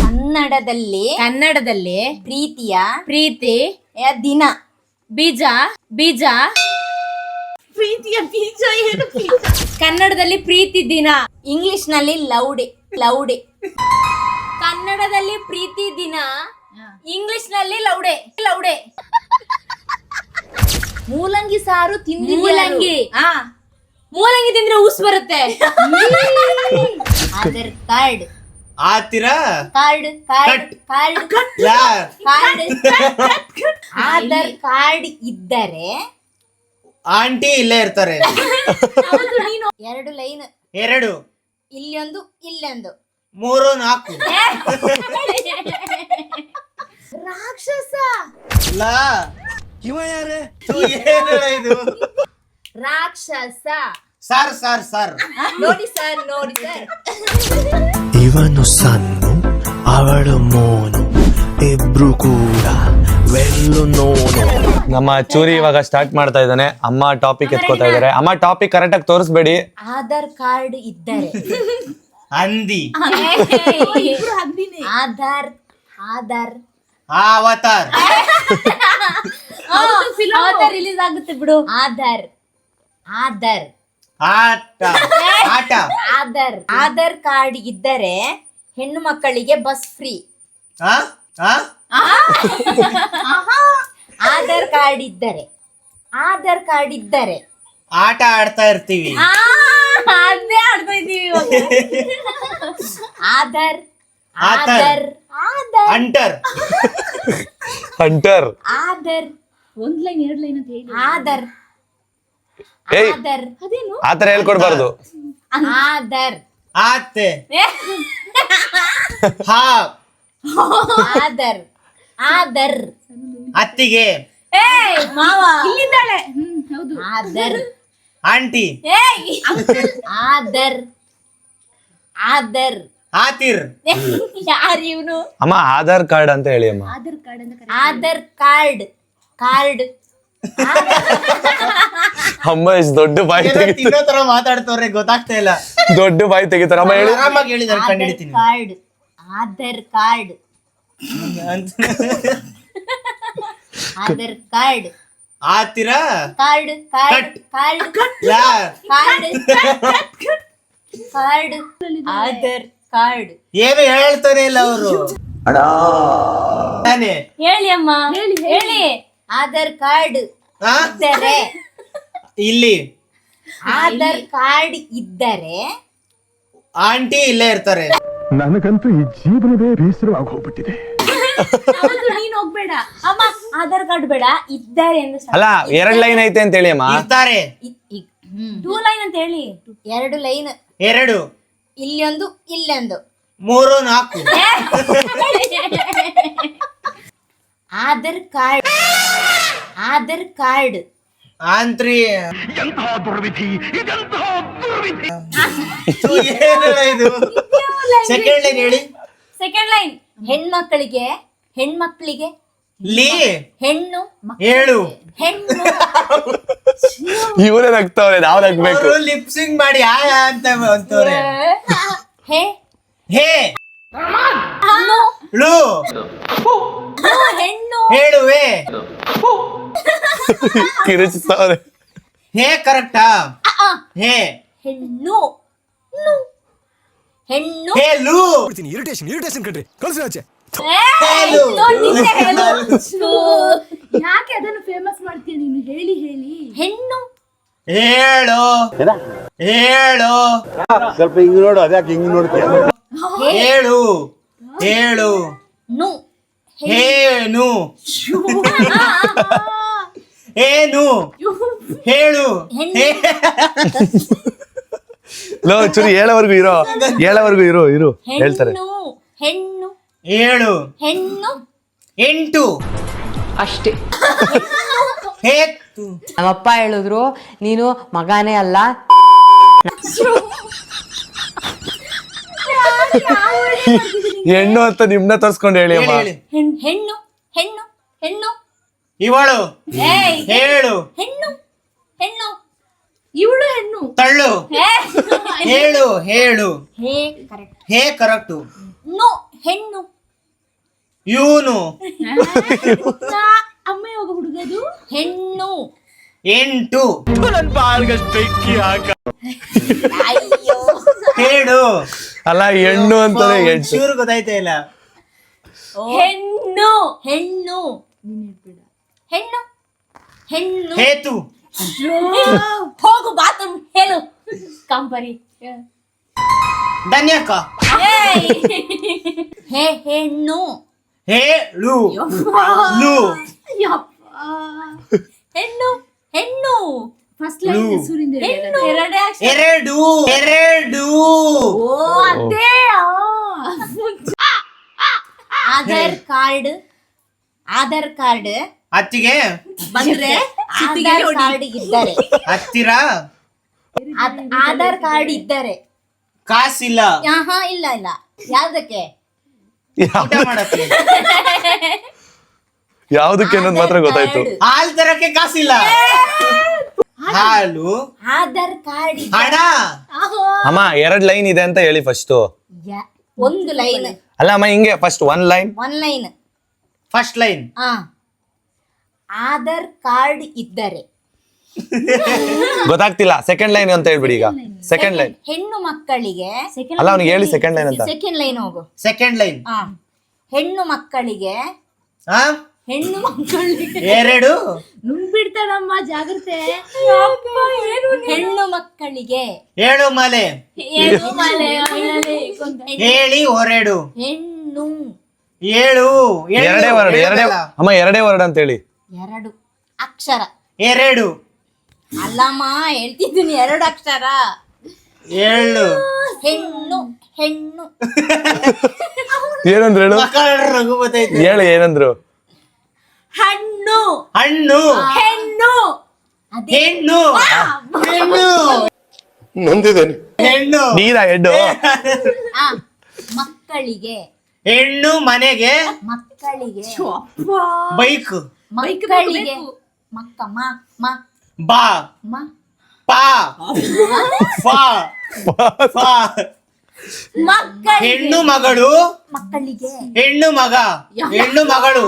ಕನ್ನಡದಲ್ಲಿ ಪ್ರೀತಿ ದಿನ ಬೀಜ ಪ್ರೀತಿಯ ಬೀಜ ಏನು ಕನ್ನಡದಲ್ಲಿ ಪ್ರೀತಿ ದಿನ. ಇಂಗ್ಲಿಷ್ ನಲ್ಲಿ ಲವ್ ಡೇ ಕನ್ನಡದಲ್ಲಿ ಪ್ರೀತಿ ದಿನ, ಇಂಗ್ಲಿಷ್ ನಲ್ಲಿ ಲೌಡೆ. ಮೂಲಂಗಿ ಸಾರು ಮೂಲಂಗಿ ತಿಂದ್ರೆ ಊಸ್ ಬರುತ್ತೆ. ಆಧಾರ್ ಕಾರ್ಡ್ ಆಧಾರ್ ಕಾರ್ಡ್ ಇದ್ದರೆ ಆಂಟಿ ಇಲ್ಲೇ ಇರ್ತಾರೆ. 2 ಲೈನ್, 2 ಇಲ್ಲೊಂದು 3 4 ರಾಕ್ಷಸ ಲಾ ಇವ ಯಾರೇ ಇದು ರಾಕ್ಷಸ. ಸರ್ ನೋಡಿ ಸರ್ ಇವನು ಸನ್ನು ಅವಳು ಮೋನು ಇಬ್ರು ಕೂಡ ವೆಲ್ಲು ನೋನು. ನಮ್ಮ ಚೂರಿ ಇವಾಗ ಸ್ಟಾರ್ಟ್ ಮಾಡ್ತಾ ಇದ್ದಾನೆ. ಅಮ್ಮ ಟಾಪಿಕ್ ಎತ್ಕೋತಾ ಇದಾರೆ. ಅಮ್ಮ ಟಾಪಿಕ್ ಕರೆಕ್ಟ್ ಆಗಿ ತೋರಿಸ್ಬೇಡಿ. ಆಧಾರ್ ಕಾರ್ಡ್ ಇದ್ದರೆ ಹಂದಿ ಆಧಾರ್ ಅವತಾರ್ ರಿಲೀಸ್ ಆಗುತ್ತೆ ಬಿಡು. ಆಧಾರ್ ಆಟ ಆಧಾರ್ ಕಾರ್ಡ್ ಇದ್ದರೆ ಹೆಣ್ಣು ಮಕ್ಕಳಿಗೆ ಬಸ್ ಫ್ರೀ. ಆಧಾರ್ ಕಾರ್ಡ್ ಇದ್ದರೆ ಆಟ ಆಡ್ತಾ ಇರ್ತೀವಿ. ಅದೇ ಆಡ್ತಾ ಇದೀವಿ ಇವಾಗ. ಆಧಾರ್ ಹಂಟರ್ ಒಂದ್ ಲೈನ್ 2 ಲೈನ್ ಅಂತ ಹೇಳಿ. ಆಧಾರ್ ಅದೇನು ಆತರ ಹೇಳ್ಕೊಡ್ಬಾರ್ದು. ಆತೆ ಹಾ ಆಧಾರ್ ಅತ್ತಿಗೆ ಮಾವ ಇಲ್ಲಿದ್ದಾಳೆ. ಹೌದು. ಆಧಾರ್ ಆಂಟಿ ಆಧಾರ್ ಆತಿರ್ ಯಾರು ಇವನು? ಅಮ್ಮ ಆಧಾರ್ ಕಾರ್ಡ್ ಅಂತ ಹೇಳಿ ಅಮ್ಮ. ಆಧಾರ್ ಕಾರ್ಡ್ ಅಮ್ಮ ಇಷ್ಟು ದೊಡ್ಡ ಬಾಯಿ ತಿನ್ನೋ ತರ ಮಾತಾಡ್ತವ್ರೆ, ಗೊತ್ತಾಗ್ತಾ ಇಲ್ಲ. ದೊಡ್ಡ ಬಾಯಿ ತೆಗಿತಾರ. ಅಮ್ಮ ಹೇಳಿ. ಆರಾಮಾಗಿ ಹೇಳಿದಾರೆ, ಕಂಡಿಡ್ತೀನಿ. ಆಧಾರ್ ಕಾರ್ಡ್ ಆತಿರ ಆಧಾರ್ ಕಾರ್ಡ್ ಏನು ಹೇಳ್ತಾನೆ ಇಲ್ಲ ಅವರು. ಹೇಳಿ ಅಮ್ಮ ಹೇಳಿ. ಆಧಾರ್ ಕಾರ್ಡ್ ಇದ್ದರೆ ಇಲ್ಲಿ ಆಧಾರ್ ಕಾರ್ಡ್ ಇದ್ದರೆ ಆಂಟಿ ಇಲ್ಲೇ ಇರ್ತಾರೆ. ನನಗಂತೂ ಈ ಜೀವನವೇ ಬೇಸರವಾಗಿ ಹೋಗ್ಬಿಟ್ಟಿದೆ. ನೀನ್ ಹೋಗ್ಬೇಡ ಅಮ್ಮ, ಆಧಾರ್ ಕಾರ್ಡ್ ಬೇಡ, ಇದ್ದಾರೆ ಎಂದು ಅಲ್ಲ 2 ಲೈನ್ ಐತೆ ಅಂತ ಹೇಳಿ ಅಮ್ಮ. ಇರ್ತಾರೆ 2 ಲೈನ್ ಅಂತ ಹೇಳಿ. 2 ಲೈನ್, 2 ಇಲ್ಲೊಂದು 3 4 ಆಧಾರ್ ಕಾರ್ಡ್ ಆಂತ್ರಿ ಇದು ಸೆಕೆಂಡ್ ಲೈನ್ ಹೇಳಿ. ಸೆಕೆಂಡ್ ಲೈನ್ ಹೆಣ್ಮಕ್ಳಿಗೆ ಲೀ ಹೆಣ್ಣು ಹೇಳು. ಹೆಣ್ಣು ಇವರೇ ನಗ್ತಾವ್ರೆ, ನಾವ್ ನಗ್ಬೇಕು. ಲಿಪ್ಸಿಂಗ್ ಮಾಡಿ ಅಂತ ಅಂತವ್ರೆ. ಹೇ ಳು ಹೆಣ್ಣು ಹೇಳುವೆ. ಕಿರಿಚ್ತಾವ್ರೆ. ಹೇ ಕರೆಕ್ಟಾ? ಹೇ ಹೆಣ್ಣು ಹೇಳು. ಇರಿಟೇಷನ್ ಕಣ್ರಿ, ಕಳ್ಸಿ ಆಚೆ. ಹೇಳು. ಯಾಕೆ ಅದನ್ನು ಫೇಮಸ್ ಮಾಡ್ತೀಯ ನೀನು? ಹೇಳಿ ಹೆಣ್ಣು ಹೇಳು ಸ್ವಲ್ಪ ಹಿಂಗ್ ನೋಡು, ಅದ್ಯಾಕೆ ಹಿಂಗ್ ನೋಡ್ತೀಯ? ಹೇಳು ನು ಏನು ಹೇಳು. ಲೋ ಚುರಿ ಹೇಳವರೆಗೂ ಇರೋ ಹೇಳ್ತಾರೆ. ಹೆಣ್ಣು ಹೇಳು. ಹೆಣ್ಣು 8 ಅಷ್ಟೇ. ಹೇತ್ತು. ನಮ್ಮಪ್ಪ ಹೇಳಿದ್ರು ನೀನು ಮಗನೇ ಅಲ್ಲ. ಹೆಣ್ಣು ಅಂತ ನಿಮ್ನ ತರ್ಸ್ಕೊಂಡು ಹೇಳಿ ಅಮ್ಮ. ಹೆಣ್ಣು ಇವಳು ಹೇಳು. ಹೆಣ್ಣು ಇವಳು ಹೆಣ್ಣು. ತಳ್ಳು. ಹೇಳು ಹೇ ಕರೆಕ್ಟ್. ಹೇ ಕರೆಕ್ಟು. ನು ಹೆಣ್ಣು ಇವನು ಅಮ್ಮ ಹೋಗ ಹುಡುಗದು ಹೆಣ್ಣು. 8 ಅಯ್ಯೋ ಹೇಳು. ಅಲ್ಲ ಹೆಣ್ಣು ಅಂತಾನೆ ಎಂಟು. ಚೂರು ಗೊತ್ತಾಯ್ತಾ ಇಲ್ಲ. ಹೆಣ್ಣು ಹೆಣ್ಣು ಹೆಣ್ಣು ಹೆಣ್ಣು. ಹೇತು. ಹೋಗು ಬಾತ್ರೂಮ್ ಹೇಳು. ಕಂಪರಿ ಧನ್ಯಕ್ಕ. ಹೆಣ್ಣು ಹೇಳು. ಲು. ಹೆಣ್ಣು ಹೆಣ್ಣು. ಫಸ್ಟ್ ಲೈನ್ ಹೆಸರಿಂದ ಹೆಣ್ಣು. ಎರಡೇ ಅಕ್ಷರ. ಎರಡು. ಓ ಅದೇ ಆಧಾರ್ ಕಾರ್ಡ್ ಅತ್ತಿಗೆ ಬಂದ್ರೆ ಆಧಾರ್ ಕಾರ್ಡ್ ಇದ್ದರೆ ಹತ್ತಿರ ಆಧಾರ್ ಕಾರ್ಡ್ ಇದ್ದರೆ ಕಾಸಿಲ್ಲ ಇಲ್ಲ ಯಾವ್ದಕ್ಕೆ ಊಟ ಮಾಡಕ್ಕೆ. ಯಾವ್ದಕ್ಕೆ ಅನ್ನೋದು ಮಾತ್ರ ಗೊತ್ತಾಯ್ತು. ಹಾಲ್ ತರಕ್ಕೆ ಕಾಸಿಲ್ಲ. ಹಾಲು. ಆಧಾರ್ ಕಾರ್ಡ್ ಹಣ. ಅಮ್ಮ 2 ಲೈನ್ ಇದೆ ಅಂತ ಹೇಳಿ ಫಸ್ಟ್. ಒಂದು ಲೈನ್. ಅಲ್ಲ ಅಮ್ಮ ಹಿಂಗೆ first 1 line. First line. Aadhaar card ಇದ್ದರೆ ಗೊತ್ತಾಗ್ತಿಲ್ಲ. ಸೆಕೆಂಡ್ ಲೈನ್ ಅಂತ ಹೇಳ್ಬಿಡಿ ಈಗ. Second line. ಹೆಣ್ಣು ಮಕ್ಕಳಿಗೆ ಅಲ್ಲ ಅವ್ನಿಗೆ ಹೇಳಿ ಸೆಕೆಂಡ್ ಲೈನ್ ಅಂತ. ಸೆಕೆಂಡ್ ಲೈನ್ ಹೋಗು. Second line. ಹೆಣ್ಣು ಮಕ್ಕಳಿಗೆ ಹೆಣ್ಣು ಮಕ್ಕಳಿಗೆ ಎರಡು. ನುಂಗ್ಬಿಡ್ತಾನಮ್ಮ ಜಾಗ್ರತೆ. ಹೆಣ್ಣು ಮಕ್ಕಳಿಗೆ ಏಳು ಮಲೆ. ಏನು ಮಲೆ ಹೇಳಿ ಹೊರಡು. ಹೆಣ್ಣು ಏಳು. ಎರಡೇ ವರ್ಡ್. ಅಮ್ಮ ಎರಡೇ ವರ್ಡ್ ಅಂತ ಹೇಳಿ. 2 ಅಕ್ಷರ. ಎರಡು. ಅಲ್ಲಮ್ಮ ಹೇಳ್ತಿದ್ದೀನಿ 2 ಅಕ್ಷರ. ಏಳು. ಹೆಣ್ಣು ಹೆಣ್ಣು ಏನಂದ್ರು ಹೇಳು. ರಘು ಗೊತ್ತಾಯ್ತು. ಹೇಳು ಏನಂದ್ರು. ಹಣ್ಣು ಹಣ್ಣು. ಹೆಣ್ಣು ಹೆಣ್ಣು. ಹೆಣ್ಣು. ನೊಂದಿದ್ದೇನೆ. ಹೆಣ್ಣು. ನೀರಾ ಹೆಣ್ಣು. ಮಕ್ಕಳಿಗೆ ಹೆಣ್ಣು ಮನೆಗೆ. ಮಕ್ಕಳಿಗೆ ಬೈಕ್. ಮಕ್ಕಳಿಗೆ ಮಕ್ಕ ಬಾ. ಪಾ. ಫಾ. ಫಾ. ಹೆಣ್ಣು ಮಗಳು. ಮಕ್ಕಳಿಗೆ ಹೆಣ್ಣು ಮಗ. ಹೆಣ್ಣು ಮಗಳು.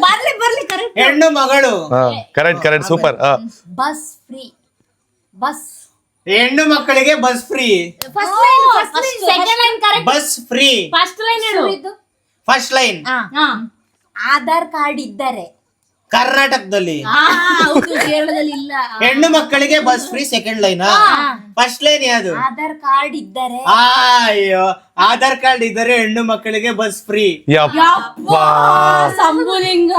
ಬರ್ಲಿ ಕರೆಕ್ಟ್. ಹೆಣ್ಣು ಮಗಳು. Correct super. Bus free. Bus ಹೆಣ್ಣು ಮಕ್ಕಳಿಗೆ bus free. First line second line correct. Bus free. First line ಹೇಳು. First line. ಆಧಾರ್ ಕಾರ್ಡ್ ಇದ್ದರೆ ಕರ್ನಾಟಕದಲ್ಲಿ. ಹೌದು ಕೇರಳದಲ್ಲಿ ಇಲ್ಲ. ಹೆಣ್ಣು ಮಕ್ಕಳಿಗೆ bus free second line. First line ಯಾವುದು. ಆಧಾರ್ ಕಾರ್ಡ್ ಇದ್ದರೆ ಅಯ್ಯೋ ಆಧಾರ್ ಕಾರ್ಡ್ ಇದ್ದರೆ ಹೆಣ್ಣು ಮಕ್ಕಳಿಗೆ ಬಸ್ ಫ್ರೀ. ಸಂಬುಲಿಂಗ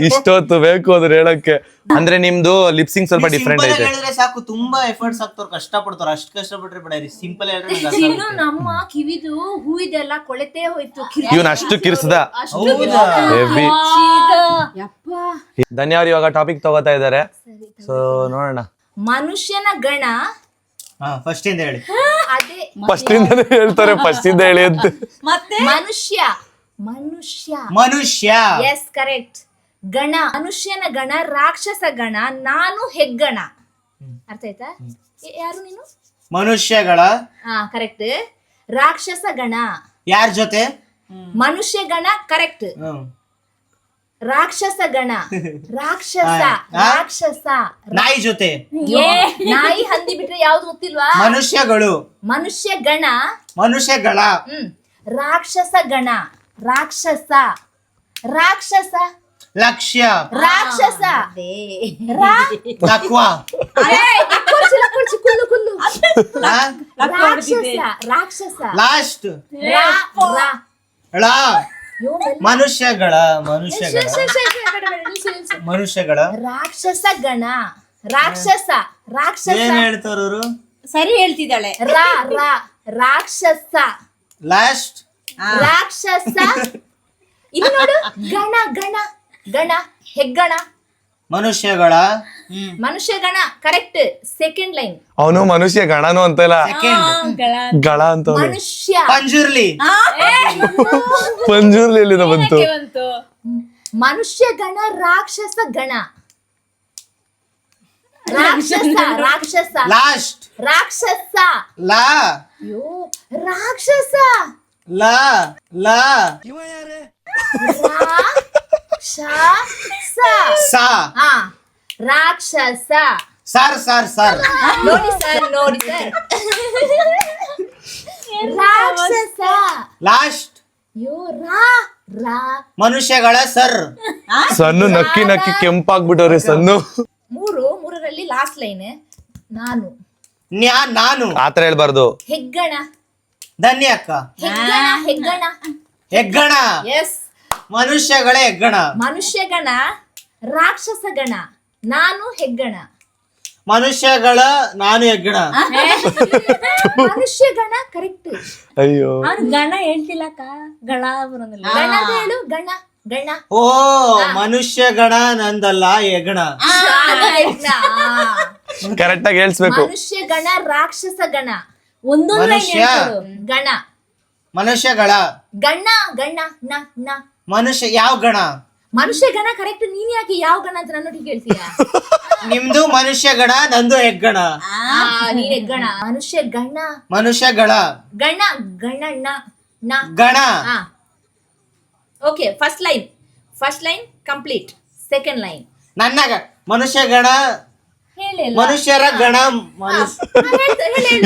ಇಷ್ಟೊತ್ತು ಬೇಕು ಅದ್ರ ಹೇಳಕ್ಕೆ. ಅಂದ್ರೆ ನಿಮ್ದು ಲಿಪ್ಸಿಂಗ್ ಸ್ವಲ್ಪ ಡಿಫ್ರೆಂಟ್ ಐತೆ. ಹೇಳಿದ್ರೆ ಸಾಕು, ತುಂಬಾ ಎಫರ್ಟ್ಸ್ ಹಾಕ್ತಾರ, ಕಷ್ಟ ಪಡ್ತಾರ. ಅಷ್ಟು ಕಷ್ಟ ಪಟ್ರೆ ಬಿಡ. ಸಿಂಪಲ್ ಹೇಳಿದ್ರೆ ಇನ್ನು ನಮ್ಮ ಕಿವಿದು ಹೂವಿದೆಲ್ಲ ಕೊಳೆತೇ ಹೋಯ್ತು. ಇವನ್ ಅಷ್ಟು ಕಿರ್ಸ್ದ. ಹೆವಿ. ಧನ್ಯವಾದ. ಇವಾಗ ಟಾಪಿಕ್ ತಗೋತಾ ಇದಾರೆ. ಸೊ ನೋಡೋಣ. ಮನುಷ್ಯನ ಗಣ. ಫಸ್ಟ್ ಇಂದ ಹೇಳಿ. ಅದೇ ಫಸ್ಟ್ ಇಂದಾನೆ ಹೇಳ್ತಾರೆ. ಫಸ್ಟ್ ಇಂದ ಹೇಳಿ ಅಂತ. ಮತ್ತೆ ಮನುಷ್ಯ. Yes correct. ಗಣ ಮನುಷ್ಯನ ಗಣ, ರಾಕ್ಷಸ ಗಣ, ನಾನು ಹೆಗ್ಗಣ. ಅರ್ಥ ಆಯ್ತಾ? ಯಾರು ನೀನು? ಮನುಷ್ಯಗಳ. ಕರೆಕ್ಟ್. ರಾಕ್ಷಸ ಗಣ ಯಾರ ಜೊತೆ? ಮನುಷ್ಯ ಗಣ ಕರೆಕ್ಟ್. ರಾಕ್ಷಸ ಗಣ ರಾಕ್ಷಸ ನಾಯಿ ಜೊತೆ. ನಾಯಿ ಹಂದಿ ಬಿಟ್ರೆ ಯಾವ್ದು ಗೊತ್ತಿಲ್ವಾ? ಮನುಷ್ಯಗಳು. ಮನುಷ್ಯ ಗಣ ಮನುಷ್ಯಗಳ. ರಾಕ್ಷಸ ಗಣ ರಾಕ್ಷಸ ಲಕ್ಷ್ಯ. ರಾಕ್ಷಸ ಲಕ್ವಾ. ರಾಕ್ಷಸ ಲಾಸ್ಟ್. ಮನುಷ್ಯಗಳ. ರಾಕ್ಷಸ ಗಣ ರಾಕ್ಷಸ ಏನ್ ಹೇಳ್ತಾರವ್ರು? ಸರಿ ಹೇಳ್ತಿದ್ದಾಳೆ. ರಾಕ್ಷಸ ಲಾಸ್ಟ್. ರಾಕ್ಷಸ. ಇದು ನೋಡು. ಗಣ ಹೆಗ್ಗಣ. ಮನುಷ್ಯಗಳ. ಮನುಷ್ಯ ಗಣ ಕರೆಕ್ಟ್. Second line. ಅವನು ಮನುಷ್ಯ ಗಣನು ಅಂತಲ್ಲ, ಗಳ ಅಂತ. ಮನುಷ್ಯ ಪಂಜುರ್ಲಿ. ಪಂಜುರ್ಲಿ ಎಲ್ಲಿಂದ ಬಂತು? ಮನುಷ್ಯ ಗಣ ರಾಕ್ಷಸ ಗಣ. ರಾಕ್ಷಸ ಲಾಸ್ಟ್. ರಾಕ್ಷಸ. ಲಾ. ರಾಕ್ಷಸ. ಲಾ. ಸಾ ಹಾ ರಾಕ್ಷಸ. ಸರ್ ಸರ್ ಸರ್ ನೋಡಿ ಸರ್ ರಾಕ್ಷಸ. ಲಾಸ್ಟ್ ಯೋ ಮನುಷ್ಯಗಳ ಸರ್. ಸಣ್ಣ ನಕ್ಕಿ ನಕ್ಕಿ ಕೆಂಪಾಗ್ಬಿಟ್ಟವ್ರೆ ಸಣ್ಣ. ಮೂರರಲ್ಲಿ ಲಾಸ್ಟ್ ಲೈನ್ ನಾನು. ನಾನು ಆತರ ಹೇಳ್ಬಾರ್ದು. ಹೆಗ್ಗಣ. ಧನ್ಯ ಅಕ್ಕ. ಹೆಗ್ಗಣ. ಹೆಗ್ಗಣ. ಎಸ್. ಮನುಷ್ಯಗಳ ಹೆಗ್ಗಣ. ಮನುಷ್ಯಗಣ ರಾಕ್ಷಸ ಗಣ ನಾನು ಹೆಗ್ಗಣ. ಮನುಷ್ಯಗಳ ನಾನು ಹೆಗ್ಗಣ. ಮನುಷ್ಯಗಣ ಕರೆಕ್ಟ್. ಅಯ್ಯೋ ಅವ್ನು ಗಣ ಹೇಳ್ತಿಲ್ಲಕ್ಕ, ಗಳ ಬರೋದಿಲ್ಲ. ಗಣ ಹೇಳು. ಗಣ ಗಣ. ಓ ಮನುಷ್ಯಗಣ ನಂದಲ್ಲ ಹೆಗ್ಗಣ. ಕರೆಕ್ಟ್ ಆಗಿ ಹೇಳ್ಸ್ಬೇಕು. ಮನುಷ್ಯಗಣ ರಾಕ್ಷಸ ಗಣ. ಒಂದೊಂದು ಮನುಷ್ಯ ಗಣ ಮನುಷ್ಯಗಳ ಗಣ ಗಣ ನ ನ. ಮನುಷ್ಯ ಯಾವ ಗಣ? ಮನುಷ್ಯ ಗಣ ಕರೆಕ್ಟ್. ನೀನ್ ಯಾಕೆ ಯಾವ ಗಣ ಅಂತ ನನ್ನೊಟ್ಟಿಗೆ ಕೇಳ್ತೀಯಾ? ನಿಮ್ದು ಮನುಷ್ಯ ಗಣ, ನಂದು ಹೆಗ್ಗಣ. ನೀನ್ ಹೆಗ್ಗಣ. ಮನುಷ್ಯ ಗಣ. ಮನುಷ್ಯಗಳ ಗಣ ಗಣ ನ ನ. ಗಣ. Okay, first line complete. Second line ನನ್ನ ಮನುಷ್ಯ ಗಣ, ಹೇಳಿಲ್ಲ. ಮನುಷ್ಯರ ಗಣ,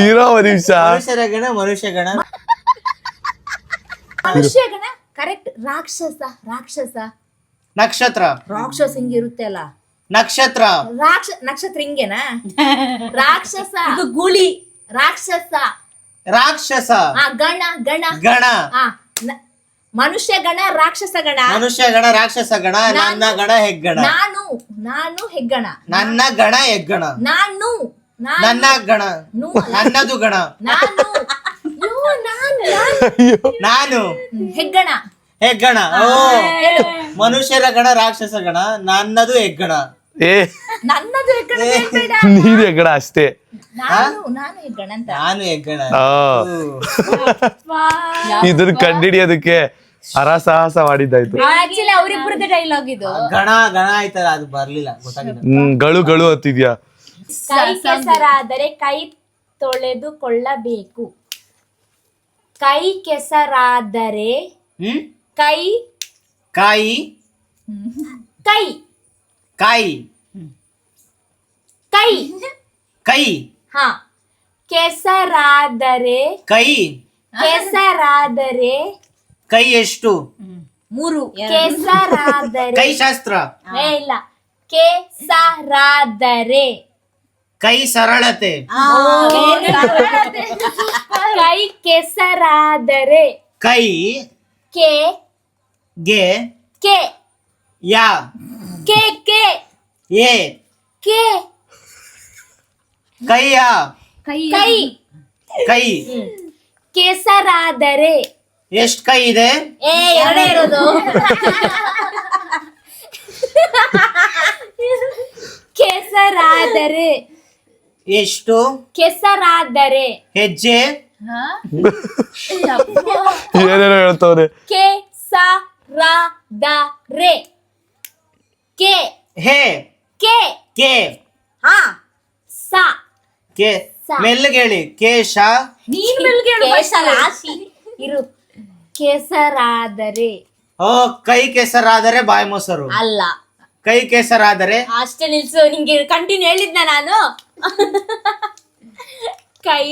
ಇರೋ ಒಂದ್ ನಿಮಿಷ. ಮನುಷ್ಯರ ಗಣ, ಮನುಷ್ಯ ಗಣ. ಮನುಷ್ಯ ಗಣ ಕರೆಕ್ಟ್. ರಾಕ್ಷಸ ನಕ್ಷತ್ರ. ರಾಕ್ಷಸ ಹಿಂಗಿರುತ್ತೆ ಅಲ್ಲ. ನಕ್ಷತ್ರ. ನಕ್ಷತ್ರ ಹಿಂಗೇನಾ? ರಾಕ್ಷಸ. ಇದು ಗೂಳಿ. ರಾಕ್ಷಸ. ರಾಕ್ಷಸ. ಗಣ ಗಣ ಗಣ. ಮನುಷ್ಯ ಗಣ ರಾಕ್ಷಸ ಗಣ. ಮನುಷ್ಯ ಗಣ, ರಾಕ್ಷಸ ಗಣ. ನನ್ನ ಗಣ ಹೆಗ್ಗಣ. ನಾನು ಹೆಗ್ಗಣ. ನನ್ನ ಗಣ ಹೆಗ್ಗಣ. ನಾನು ನನ್ನ ಗಣ. ನನ್ನದು ಗಣ. ನಾನು ಹೆಗ್ಗಣ. ಹೆಗ್ಗಣ. ಓ ಮನುಷ್ಯರ ಗಣ, ರಾಕ್ಷಸ ಗಣ, ನನ್ನದು ಹೆಗ್ಗಣ. ಏ ನನ್ನದು ಹೆಗ್ಗಣ ಹೇಳ್ಬೇಡ. ನೀನ್ ಹೆಗ್ಗಣ ಅಷ್ಟೇ. ನಾನು ಹೆಗ್ಗಣ ಅಂತ. ನಾನು ಹೆಗ್ಗಣ. ಇದನ್ನ ಕಂಡಿಡಿಯೋದಕ್ಕೆ ಹರಸಾಹಸ ಮಾಡಿದ್ದಾಯ್ತು. ಆಕ್ಚುಲಿ ಅವ್ರಿಬ್ರದ್ದು ಡೈಲಾಗ್ ಇದು. ಗಣ ಗಣ ಆಯ್ತಲ್ಲ, ಅದು ಬರ್ಲಿಲ್ಲ, ಗೊತ್ತಾಗಿಲ್ಲ. ಗಳು ಹತ್ತಿದ್ಯಾ. ಕೈ ಕೆಸರಾದರೆ ಕೈ ತೊಳೆದುಕೊಳ್ಳಬೇಕು. ಕೈ ಕೆಸರಾದರೆ ಕೈ ಕಾಯಿ ಕೈ ಕಾಯಿ ಕೈ ಕೈ ಹಾ. ಕೆಸರಾದರೆ ಕೈ ಕೈ ಎಷ್ಟು? 3. ಕೆಸರಾದರೆ ಕೈ ಶಾಸ್ತ್ರ. ಇಲ್ಲ. ಕೆಸರಾದರೆ ಕೈ ಸರಳತೆ. ಕೈ ಕೆಸರಾದರೆ ಕೈ ಕೆ ಗೆ K yeah K K A K ಕೈಯ ಕೈ ಕೈ ಕೆಸರಾದರೆ ಎಷ್ಟ್ ಕೈ ಇದೆ? ಎರಡೇ ಇರೋದು. ಕೆಸರಾದರೆ ಎಷ್ಟು? ಕೆಸರಾದರೆ ಹೆಜ್ಜೆ. ಏನೇನೋ ಹೇಳ್ತವ್ರೆ. ಕೆಸರಾದರೆ ಕೆ ಹೇ ಕೆ ಕೆ ಹಾ ಸ ಕೆ ಮೆಲ್ಲಗೆ ಹೇಳಿ. ಕೇಶ. ನೀನ್ ಮೆಲ್ಗೆ ಹೇಳು. ಇರು. ಕೆಸರಾದರೆ. ಓ ಕೈ ಕೆಸರಾದರೆ ಬಾಯಿ ಮೊಸರು. ಅಲ್ಲ. ಕೈ ಕೆಸರಾದರೆ ಅಷ್ಟೇ ನಿಲ್ಸು, ನಿಂಗೆ ಕಂಟಿನ್ಯೂ ಹೇಳಿದ್ನ ನಾನು. ಕೈ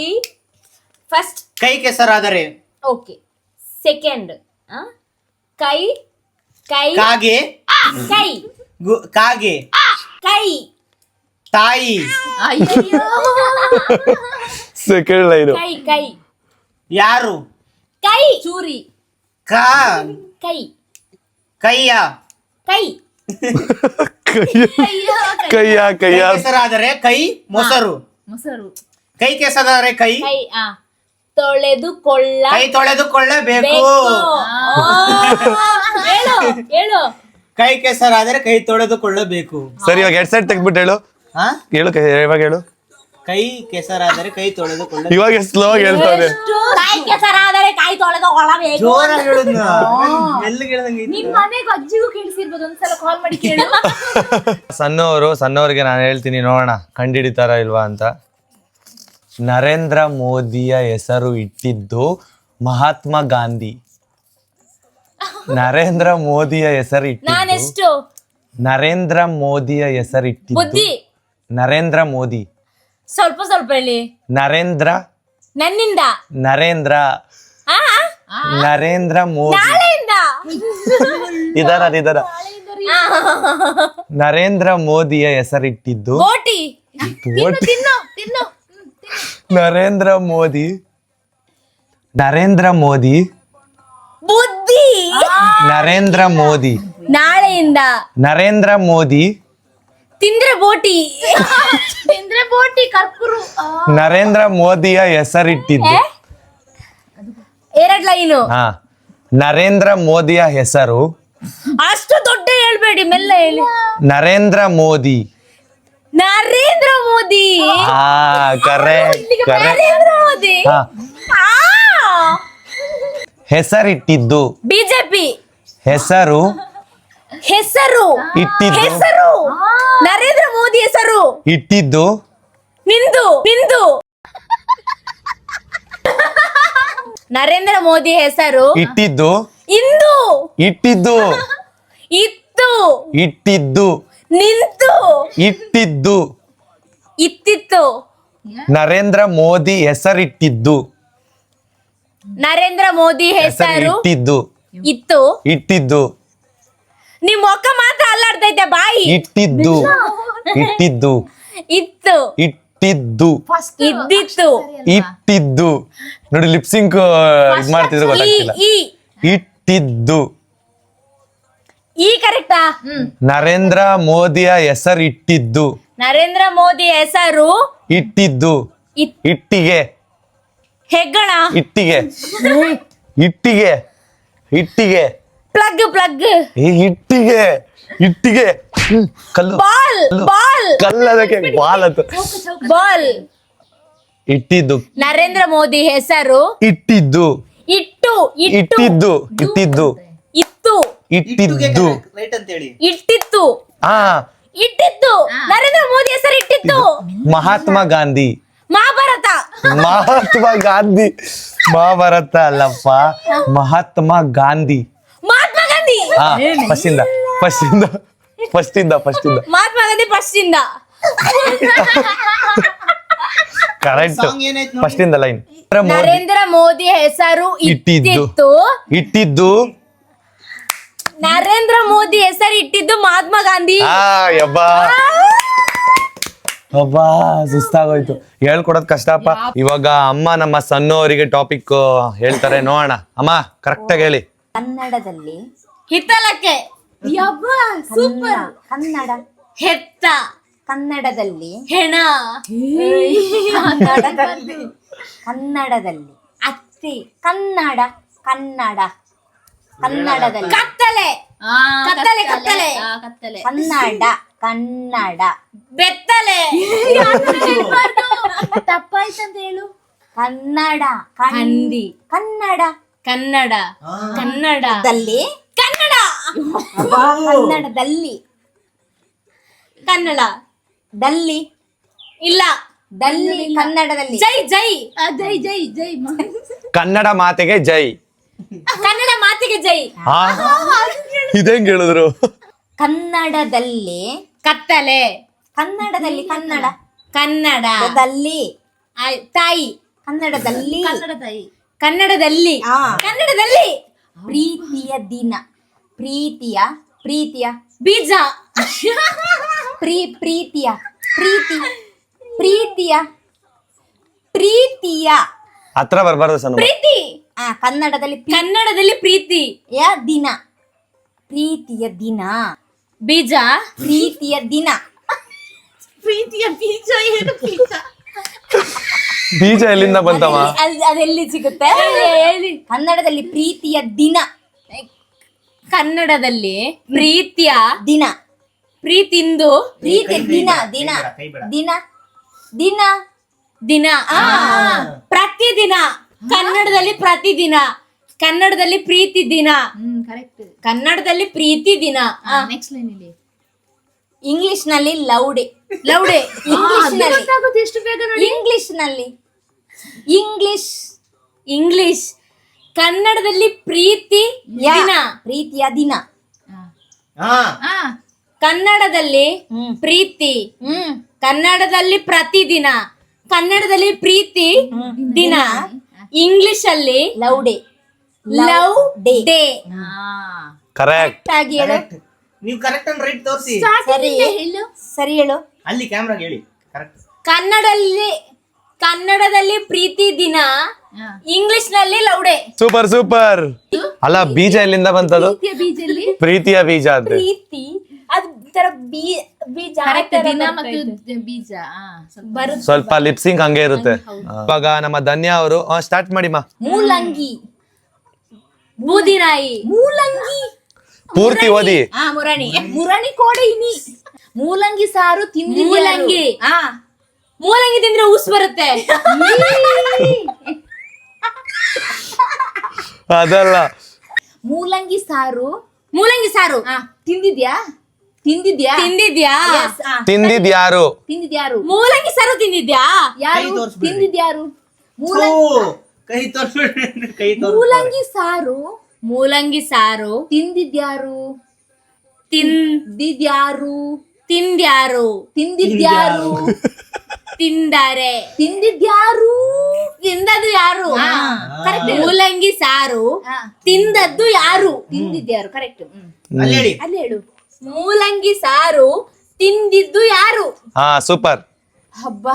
ಫಸ್ಟ್. ಕೈ ಕೆಸರಾದರೆ ಓಕೆ. ಸೆಕೆಂಡ್ ಕೈ ಕೈ ಕಾಗೆ. ಕೈ ಕಾಗೆ ಕೈ ತಾಯಿ. Second line. ಕೈ ಕೈ ಯಾರು? ಕೈ ಚೂರಿ. ಕಾ ಕೈ ಕೈಯ ಕೈ ಕೈಯ ಕೈ ಕೆಸರಾದರೆ ಕೈ ಮೊಸರು. ಮೊಸರು. ಕೈ ಕೆಸರಾದರೆ ಕೈ ಕೈ ತೊಳೆದುಕೊಳ್ಳ. ಕೈ ತೊಳೆದುಕೊಳ್ಳಬೇಕು. ಹೇಳು ಹೇಳು. ಕೈ ಕೆಸರಾದರೆ ಕೈ ತೊಳೆದುಕೊಳ್ಳಬೇಕು. ಸರಿ, ಇವಾಗ ಹೆಡ್ಸೆಟ್ ತೆಗ್ದ್ಬಿಟ್ಟು ಹೇಳು. ಹಾ ಹೇಳು ಇವಾಗ ಹೇಳು. ಕೈ ಕೆಸರಾದರೆ ಕೈ ತೊಳೆದುಕೊಳ್ಳ. ಇವಾಗ ಸ್ಲೋ ಆಗಿ ಹೇಳ್ತಾನೆ. ಕೈ ಕೆಸರಾದರೆ ಕೈ ತೊಳೆದುಕೊಳ್ಳಬೇಕು. ಜೋರಾಗಿ ಹೇಳುದ್ನ ಮೆಲ್ಲಗೆ ಹೇಳ್ದಂಗೆ. ನಿಮ್ ಮನೆಗೂ ಅಜ್ಜಿಗೂ ಕೇಳಿಸಿರ್ಬೋದು, ಒಂದ್ಸಲ ಕಾಲ್ ಮಾಡಿ ಕೇಳು. ಸಣ್ಣವ್ರಿಗೆ ನಾನು ಹೇಳ್ತೀನಿ, ನೋಡೋಣ ಕಂಡಿಡಿತಾರ ಇಲ್ವಾ ಅಂತ. ನರೇಂದ್ರ ಮೋದಿಯ ಹೆಸರು ಇಟ್ಟಿದ್ದು ಮಹಾತ್ಮ ಗಾಂಧಿ. ನರೇಂದ್ರ ಮೋದಿಯ ಹೆಸರಿಟ್ಟಿದ್ದು ನಾನೆಷ್ಟು ನರೇಂದ್ರ ಮೋದಿಯ ಹೆಸರಿಟ್ಟಿದ್ದು ಬುದ್ಧಿ ನರೇಂದ್ರ ಮೋದಿ. ಸ್ವಲ್ಪ ಸ್ವಲ್ಪ ಹೇಳಿ. ನರೇಂದ್ರ ನನ್ನಿಂದ ನರೇಂದ್ರ ಆ ನರೇಂದ್ರ ಮೋದಿ ನಾಳೆಯಿಂದ ಇದರ ನರೇಂದ್ರ ಮೋದಿಯ ಹೆಸರಿಟ್ಟಿದ್ದು ಗೋಟಿ ಗೋಟಿ. ತಿನ್ನು ನರೇಂದ್ರ ಮೋದಿ ಬುದ್ಧಿ ನರೇಂದ್ರ ಮೋದಿ ನಾಳೆಯಿಂದ ನರೇಂದ್ರ ಮೋದಿ ತಿಂದ್ರೆ ಬೋಟಿ ಕರ್ಕುರು ನರೇಂದ್ರ ಮೋದಿಯ ಹೆಸರಿಟ್ಟಿದ್ದು ಎರಡ್ ಲೈನು. ಹಾ ನರೇಂದ್ರ ಮೋದಿಯ ಹೆಸರು ಅಷ್ಟು ದೊಡ್ಡ ಹೇಳ್ಬೇಡಿ, ಮೆಲ್ಲ ಹೇಳಿ. ನರೇಂದ್ರ ಮೋದಿ. ಹಾ ಕರೆಕ್ಟ್ ನರೇಂದ್ರ ಮೋದಿ. ಹಾ ಆ, ಹೆಸರಿಟ್ಟಿದ್ದು ಬಿಜೆಪಿ ಹೆಸರು ಹೆಸರು ಇಟ್ಟಿದ್ದು ನರೇಂದ್ರ ಮೋದಿ ಹೆಸರು ಇಟ್ಟಿದ್ದು ನಿಂದು ನರೇಂದ್ರ ಮೋದಿ ಹೆಸರು ಇಟ್ಟಿದ್ದು ಇಂದು ಇಟ್ಟಿದ್ದು ಇತ್ತು ಇಟ್ಟಿದ್ದು ನಿಂತು ಇಟ್ಟಿದ್ದು ಇತ್ತಿತ್ತು. ನರೇಂದ್ರ ಮೋದಿ ಹೆಸರಿಟ್ಟಿದ್ದು ನರೇಂದ್ರ ಮೋದಿ ಹೆಸರು ಇಟ್ಟಿದ್ದು ಇತ್ತು. ಇಟ್ಟಿದ್ದು ನಿಮ್ ಮೊಕ್ಕ ಮಾತ್ರ ಅಲ್ಲಾಡ್ತೈತೆ, ಬಾಯಿ ಇಟ್ಟಿದ್ದು ಇಟ್ಟಿದ್ದು ಇತ್ತು ಇಟ್ಟಿದ್ದು ಇದ್ದಿತ್ತು. ಇಟ್ಟಿದ್ದು ನೋಡಿ ಲಿಪ್ಸಿಂಕ್ ಇದ್ ಮಾಡ್ತಿದ್ರು ಗೊತ್ತಾಗ್ತಿಲ್ಲ. ಈ ಇಟ್ಟಿದ್ದು ಈ ಕರೆಕ್ಟಾ? ನರೇಂದ್ರ ಮೋದಿಯ ಹೆಸರಿಟ್ಟಿದ್ದು ನರೇಂದ್ರ ಮೋದಿ ಹೆಸರು ಇಟ್ಟಿದ್ದು ಇಟ್ಟಿಗೆ ಹೆಗ್ಗಣ ಇಟ್ಟಿಗೆ ಇಟ್ಟಿಗೆ ಇಟ್ಟಿಗೆ ಪ್ಲಗ್ ಇಟ್ಟಿಗೆ ಇಟ್ಟಿಗೆ ಕಲ್ಲು ಬಾಲ್ ಕಲ್ಲು ಅದಕ್ಕೆ ಬಾಲ್ ಅಂತ ಬಾಲ್. ಇಟ್ಟಿದ್ದು ನರೇಂದ್ರ ಮೋದಿ ಹೆಸರು ಇಟ್ಟಿದ್ದು ಇಟ್ಟಿದ್ದು ಇಟ್ಟಿದ್ದು ಇತ್ತು ಇಟ್ಟಿದ್ದು ರೈಟ್ ಅಂತ ಹೇಳಿ. ಇಟ್ಟಿತ್ತು ಹಾ ಇಟ್ಟಿತ್ತು. ನರೇಂದ್ರ ಮೋದಿ ಹೆಸರು ಇಟ್ಟಿತ್ತು. ಮಹಾತ್ಮ ಗಾಂಧಿ ಮಹಾಭಾರತ ಮಹಾಭಾರತ ಅಲ್ಲಪ್ಪ, ಮಹಾತ್ಮ ಗಾಂಧಿ. ಮಹಾತ್ಮ ಗಾಂಧಿ ಹಾ ಫಸ್ಟಿಂದ ಮಹಾತ್ಮ ಗಾಂಧಿ ಫಸ್ಟ್ ಇಂದ. ಕರೆಕ್ಟ್ ಸಾಂಗ್ ಏನಾಯ್ತು ನೋಡಿ? ಫಸ್ಟಿಂದ ಲೈನ್. ನರೇಂದ್ರ ಮೋದಿ ಹೆಸರು ಇಟ್ಟಿತ್ತು. ಇಟ್ಟಿದ್ದು ನರೇಂದ್ರ ಮೋದಿ ಹೆಸರು ಇಟ್ಟಿದ್ದು ಮಹಾತ್ಮ ಗಾಂಧಿ. ಅಬ್ಬಾ ಸುಸ್ತಾಗೋಯ್ತು, ಹೇಳ್ಕೊಡೋದ್ ಕಷ್ಟಪ್ಪ. ಇವಾಗ ಅಮ್ಮ ನಮ್ಮ ಸಣ್ಣವರಿಗೆ ಟಾಪಿಕ್ ಹೇಳ್ತಾರೆ, ನೋಡೋಣ. ಅಮ್ಮ ಕರೆಕ್ಟ್ ಆಗಿ ಹೇಳಿ. ಕನ್ನಡದಲ್ಲಿ ಹಿತ್ತಲಕ್ಕೆ ಸೂಪರ್. ಕನ್ನಡ ಹೆತ್ತ ಕನ್ನಡದಲ್ಲಿ ಹೆಣ ಕನ್ನಡದಲ್ಲಿ ಅತ್ತಿ ಕನ್ನಡದಲ್ಲಿ ಕತ್ತಲೆ ಕನ್ನಡ ಬೆತ್ತಲೆ ತಪ್ಪಾಯ್ತಂತ ಹೇಳು. ಕನ್ನಡದಲ್ಲಿ ಇಲ್ಲ ಕನ್ನಡದಲ್ಲಿ ಕನ್ನಡ ಮಾತೆಗೆ ಜೈ. ಕನ್ನಡ ಮಾತಿಗೆ ಜೈ. ಹಾ ಇದೇಂಗ್ ಹೇಳಿದ್ರು? ಕನ್ನಡದಲ್ಲಿ ಕತ್ತಲೆ ಕನ್ನಡದಲ್ಲಿ ತಾಯಿ ಕನ್ನಡದಲ್ಲಿ ಕನ್ನಡದಲ್ಲಿ ಪ್ರೀತಿಯ ದಿನ ಪ್ರೀತಿಯ ಬೀಜ ಪ್ರೀತಿಯ ಹತ್ರ ಬರ್ಬಾರ್ದು ಸಣ್ಣ. ಪ್ರೀತಿ ಕನ್ನಡದಲ್ಲಿ ಪ್ರೀತಿಯ ದಿನ ಬೀಜ ಪ್ರೀತಿಯ ದಿನ ಬೀಜ ಎಲ್ಲಿಂದ ಬಂತವ? ಅದೆಲ್ಲಿ ಸಿಗುತ್ತೆ ಹೇಳಿ. ಕನ್ನಡದಲ್ಲಿ ಪ್ರೀತಿಯ ದಿನ ಕನ್ನಡದಲ್ಲಿ ಪ್ರೀತಿಯ ದಿನ ಪ್ರೀತಿಂದು ಪ್ರೀತಿ ದಿನ ಪ್ರತಿದಿನ ಕನ್ನಡದಲ್ಲಿ ಪ್ರತಿದಿನ ಕನ್ನಡದಲ್ಲಿ ಪ್ರೀತಿ ದಿನ ಕನ್ನಡದಲ್ಲಿ ಪ್ರೀತಿ ದಿನ. ಇಂಗ್ಲಿಷ್ ನಲ್ಲಿ ಲೌಡೆ ಇಂಗ್ಲಿಷ್ ಕನ್ನಡದಲ್ಲಿ ಪ್ರೀತಿ ದಿನ. ಪ್ರೀತಿಯ ದಿನ. ಹಾ ಕನ್ನಡದಲ್ಲಿ ಪ್ರೀತಿ. ಕನ್ನಡದಲ್ಲಿ ಪ್ರತಿದಿನ. ಕನ್ನಡದಲ್ಲಿ ಪ್ರೀತಿ ದಿನ. ಇಂಗ್ಲಿಷ್ ಅಲ್ಲಿ love day. Love day. Correct. ಆಗಿ ಹೇಳು. ನೀವು ಕರೆಕ್ಟ್ ಅಂಡ್ ರೈಟ್ ತೋರಿಸಿ. ಸರಿ ಹೇಳು. ಅಲ್ಲಿ ಕ್ಯಾಮ್ರಾಗ ಹೇಳಿ ಕರೆಕ್ಟ್. ಕನ್ನಡದಲ್ಲಿ ಪ್ರೀತಿ ದಿನ. ಇಂಗ್ಲಿಷ್ ನಲ್ಲಿ ಲವ್ ಡೇ. Super super. ಅಲ್ಲ ಬೀಜ ಎಲ್ಲಿಂದ ಬಂತದು? ಬೀಜಲ್ಲಿ ಪ್ರೀತಿಯ ಬೀಜ ಅಂದ್ರೆ ಪ್ರೀತಿ ಅದ್ ತರ ಬೀಜ ದಿನ ಮತ್ತು ಬೀಜ ಬರುತ್ತೆ. ಸ್ವಲ್ಪ ಲಿಪ್ಸಿಂಗ್ ಹಂಗೆ ಇರುತ್ತೆ. ಇವಾಗ ನಮ್ಮ ಧನ್ಯ ಅವರು ಸ್ಟಾರ್ಟ್ ಮಾಡಿಮ್ಮ. ಮೂಲಂಗಿ. ಬೂದಿನಾಯಿ. ಮೂಲಂಗಿ. ಪೂರ್ತಿ ಓದಿ. ಮುರಣಿ ಕೋಡೆ ಇನಿ. ಮೂಲಂಗಿ ಸಾರು ತಿಂದಿ. ಮೂಲಂಗಿ. ಮೂಲಂಗಿ ತಿಂದ್ರೆ ಊಸ್ ಬರುತ್ತೆ. ಅದಲ್ಲ. ಮೂಲಂಗಿ ಸಾರು. ಮೂಲಂಗಿ ಸಾರು ತಿಂದಿದ್ಯಾ? ತಿಂದಿದ್ಯಾ? ತಿಂದಿದ್ಯಾರು? ತಿಂದಿದ್ಯಾರು? ಮೂಲಂಗಿ ಸಾರು ತಿಂದಿದ್ಯಾ? ಯಾರು ತಿಂದಿದ್ಯಾರು? ಕೈ ತೋರಿಸ್ಬಿಡ್ರಿ. ಕೈ ತೋರಿಸ್. ಮೂಲಂಗಿ ಸಾರು. ಮೂಲಂಗಿ ಸಾರು ತಿಂದಿದ್ಯಾರು? ತಿಂದಿದ್ಯಾರು? ತಿಂದಿದ್ಯಾರು? ತಿಂದರೆ. ತಿಂದಿದ್ಯಾರು? ತಿಂದದ್ದು ಯಾರು? ಕರೆಕ್ಟ್. ಮೂಲಂಗಿ ಸಾರು ತಿಂದದ್ದು ಯಾರು? ತಿಂದಿದ್ಯಾರು? ಕರೆಕ್ಟ್. ಅಲ್ಲಿ ಹೇಳಿ. ಅಲ್ಲಿ ಹೇಳು. ಮೂಲಂಗಿ ಸಾರು ತಿಂದಿದ್ದು ಯಾರು? ಹಾ ಸೂಪರ್. ಹಬ್ಬ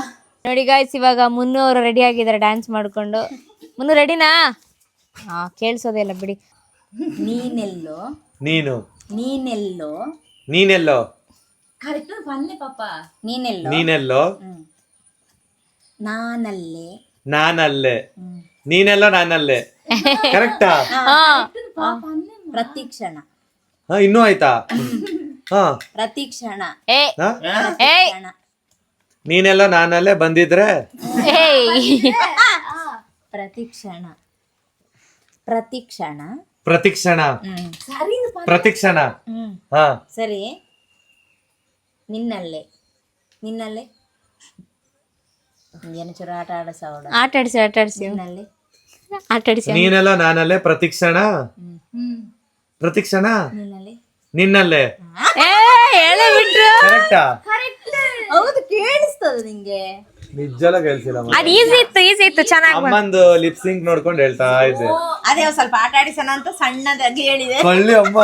ನೋಡಿ ಗಾಯ್ಸ್, ಇವಾಗ ಮುನ್ನು ಅವರು ರೆಡಿ ಆಗಿದ್ದಾರೆ ಡ್ಯಾನ್ಸ್ ಮಾಡ್ಕೊಂಡು. ಮುನ್ನು ರೆಡಿನಾ? ಕೇಳಿಸೋದಿಲ್ಲ ಬಿಡಿ. ನೀನೆಲ್ಲೋ. ನೀನು. ನೀನೆಲ್ಲೋ. ನೀನೆಲ್ಲೋ. ಕರೆಕ್ಟ್. ಬನ್ನಿ ಪಾಪ. ನೀನೆಲ್ಲೋ. ನೀನೆಲ್ಲೋ. ನಾನಲ್ಲೇ. ನಾನಲ್ಲೇ. ನೀನೆಲ್ಲೋ ನಾನಲ್ಲೇ. ಕರೆಕ್ಟಾ? ಪ್ರತಿಕ್ಷಣ. ಇನ್ನೂ ಆಯ್ತಾ? ಹಾ. ಪ್ರತಿಕ್ಷಣ. ನೀನೆಲ್ಲ ನಾನಲ್ಲೇ ಬಂದಿದ್ರೆ. ಪ್ರತಿಕ್ಷಣ. ಪ್ರತಿಕ್ಷಣ. ಪ್ರತಿಕ್ಷಣ. ಪ್ರತಿಕ್ಷಣ. ಹಾ ಸರಿ. ನಿನ್ನಲ್ಲೇ. ನಿನ್ನಲ್ಲೇ. ಏನು ಚೂರು ಆಟ ಆಡಿಸಿ. ನಿನ್ನಲ್ಲೇ. ನೀನೆಲ್ಲ ನಾನಲ್ಲೇ ಪ್ರತಿಕ್ಷಣ. ಪ್ರತಿಕ್ಷಣ. ನಿನ್ನಲ್ಲೇ. ನಿನ್ನಲ್ಲೇ. ಕರೆಕ್ಟಾ? ಹೌದು, ಕೇಳಿಸ್ತದ ನಿಂಗೆ? ನಿಜಲ ಕೇಳಿಸಿಲ್ಲ. ಅದು ಈಸಿ ಇತ್ತು ಚೆನ್ನಾಗಿ. ಅಮ್ಮಂದು ಲಿಪ್ಸಿಂಗ್ ನೋಡ್ಕೊಂಡು ಹೇಳ್ತಾ ಇದ್ದೆ. ಅದೇ ಸ್ವಲ್ಪ ಆಟ ಆಡಿಸೋಣ ಅಂತ ಸಣ್ಣದಾಗಿ ಹೇಳಿದೆ. ಕೊಳ್ಳಿ ಅಮ್ಮ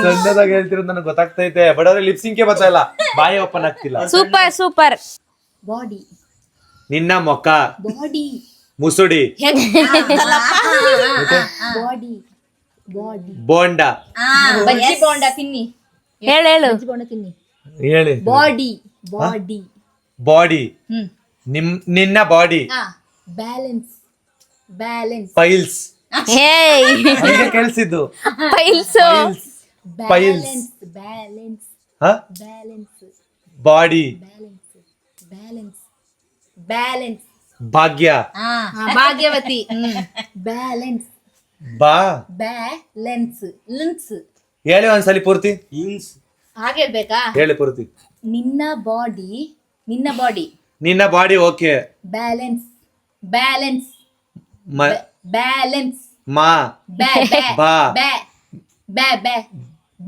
ಸಣ್ಣದಾಗಿ ಹೇಳ್ತಿರೋದು ನನಗೆ ಗೊತ್ತಾಗ್ತೈತೆ, ಬಟ್ ಅವ್ರಿಗೆ ಲಿಪ್ಸಿಂಗ್ ಬರ್ತಾ ಇಲ್ಲ, ಬಾಯಿ ಓಪನ್ ಆಗ್ತಿಲ್ಲ. ಸೂಪರ್. ಬಾಡಿ. ನಿನ್ನ ಮೊಕ್ಕ. ಬಾಡಿ. ಮುಸುಡಿ. ಬಾಡಿ. ಬಾಡಿ. ಬೋಂಡ. ಬಜ್ಜಿ ಬೋಂಡ ತಿನ್ನಿ. ಹೇಳು. ಬಜ್ಜಿ ಬೋಂಡ ತಿನ್ನಿ. ಹೇಳಿ. ಬಾಡಿ. ಬಾಡಿ. ಬಾಡಿ. ನಿನ್ನ ಬಾಡಿ. ಬ್ಯಾಲೆನ್ಸ್. ಬ್ಯಾಲೆನ್ಸ್. ಪೈಲ್ಸ್. ಹಂಗೆ ಕೇಳಿಸಿದ್ದು. Piles. Piles. Balance. Balance. Body. Balance. Balance. ಭಾಗ್ಯ. ಭಾಗ್ಯವತಿ. ಬ್ಯಾಲೆನ್ಸ್. ಬ್ಯಾಲೆನ್ಸ್. ಲೆನ್ಸ್. ಹೇಳಿ ಒಂದ್ಸಲಿ ಪೂರ್ತಿ. ಹಾಗೆ ಬೇಕಾ? ಹೇಳಿ ಪೂರ್ತಿ. ನಿನ್ನ ಬಾಡಿ. ನಿನ್ನ ಬಾಡಿ. ನಿನ್ನ body. Okay. Balance. Balance. Balance. ಮಾ. ಬಾ.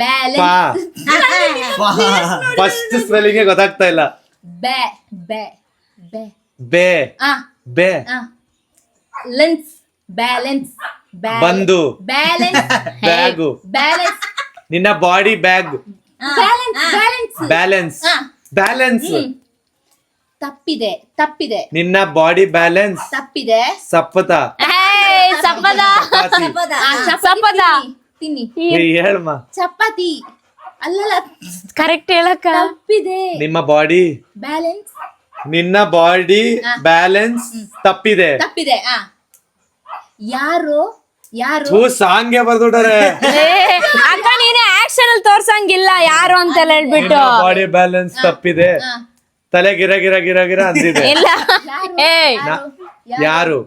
ಬ್ಯಾಲೆನ್ಸ್. ಫಸ್ಟ್ ಸ್ಪೆಲ್ಲಿಂಗ್ ಗೊತ್ತಾಗ್ತಾ ಇಲ್ಲ. ಬೇ. ಲೆನ್ಸ್. ಬ್ಯಾಲೆನ್ಸ್. ಬಂದು. ಬ್ಯಾಲೆನ್ಸ್. ಬ್ಯಾಗು. ಬ್ಯಾಲೆನ್ಸ್. ನಿನ್ನ ಬಾಡಿ ಬ್ಯಾಗ್. ಬ್ಯಾಲೆನ್ಸ್. ಬ್ಯಾಲೆನ್ಸ್. ತಪ್ಪಿದೆ. ನಿನ್ನ ಬಾಡಿ ಬ್ಯಾಲೆನ್ಸ್. ತಪ್ಪಿದೆ. ಸಪ್ಪತ. ತಿನ್ನಿ. ಹೇಳಮ್ಮ. ಚಪಾತಿ. ಅಲ್ಲಲ್ಲ, ಕರೆಕ್ಟ್ ಹೇಳಕ್ಕ. ತಪ್ಪಿದೆ. ನಿಮ್ಮ ಬಾಡಿ ಬ್ಯಾಲೆನ್ಸ್. ನಿನ್ನ ಬಾಡಿ ಬ್ಯಾಲೆನ್ಸ್ ತಪ್ಪಿದೆ. ಯಾರು ಸಾಂಗ್ಗೆ ಬರ್ದುಟ್ಟಾರೆ. ಅಕ್ಕ ನೀನೆ ಆಕ್ಷನ್ ಅಲ್ಲಿ ತೋರ್ಸಂಗಿಲ್ಲ ಯಾರು ಅಂತೆಲ್ಲ ಹೇಳ್ಬಿಟ್ಟು. ಬಾಡಿ ಬ್ಯಾಲೆನ್ಸ್ ತಪ್ಪಿದೆ, ತಲೆ ಗಿರ ಗಿರ ಗಿರ ಗಿರ ಅಂದಿದೆ. ಇಲ್ಲ. ಯಾರು